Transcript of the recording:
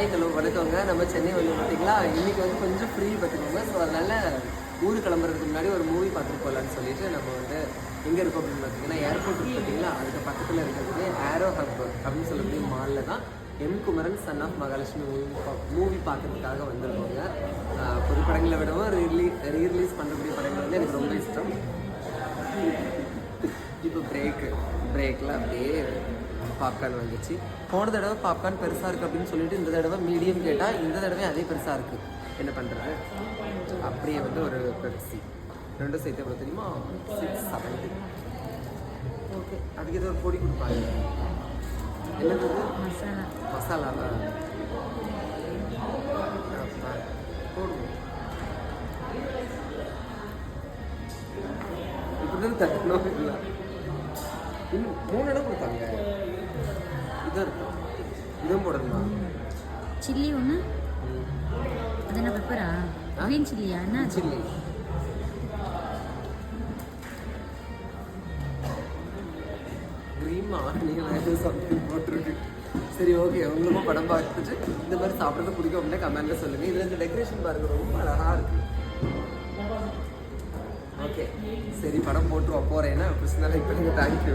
Hello வணக்கங்க. நம்ம சென்னை வந்து பார்த்தீங்களா, இன்றைக்கி வந்து கொஞ்சம் ஃப்ரீ பார்த்துக்கோங்க. ஸோ அதனால் ஊர் கிளம்புறதுக்கு முன்னாடி ஒரு மூவி பார்த்துட்டு போகலான்னு சொல்லிட்டு நம்ம வந்து எங்கே இருக்கோம் அப்படின்னு பார்த்தீங்கன்னா, ஏர்போர்ட் இருக்குது பார்த்தீங்களா, அதுக்கு பக்கத்தில் இருக்கிறது ஏரோ ஹப் அப்படின்னு சொல்லக்கூடிய மாலில் தான் M Kumaran son of Mahalakshmi movie பார்க்கறதுக்காக வந்திருக்கோங்க. புது படங்களை விடவும் ரீரிலீஸ் பண்ணக்கூடிய படங்கள் வந்து எனக்கு ரொம்ப இஷ்டம். இப்போ பிரேக்கில் அப்படியே பாப்கார்ன் வந்துச்சு. போன தடவை பாப்கார்ன் பெருசாக இருக்குது அப்படின்னு சொல்லிட்டு இந்த தடவை மீடியம் கேட்டால் இந்த தடவை அதே பெருசாக இருக்குது. என்ன பண்ணுறது? அப்படியே வந்து ஒரு பெப்சி ரெண்டும் சேர்த்து எவ்வளோ தெரியுமா? 670. ஓகே, அதுக்கு ஏதோ ஒரு பொடி கொடுப்பாங்க. என்னது? மசாலாவா? போடுவோம். இப்படிதான் தட்டணும். இல்லை இன்னும் 3 இடம் கொடுத்தாங்க. இதான் இருக்கும். இதுவும் போடணுமா? சில்லி ஒன்று, அது என்ன பெப்பரா? க்ரீன் சில்லியா? என்ன சில்லி? க்ரீமா? நீங்கள் சம்திங் போட்டிருக்கு. சரி, ஓகே. உங்களுக்கும் படம் பார்த்துட்டு இந்த மாதிரி சாப்பிட்றது பிடிக்கும் அப்படின்னா கமெண்ட்டில் சொல்லுங்கள். இதில் இந்த டெக்கரேஷன் பாருங்க, ரொம்ப அழகாக இருக்குது. ஓகே, சரி, படம் போட்டு போகிறேன்னா பிரச்சனை இல்லை. இப்போ நீங்கள் தேங்க்யூ.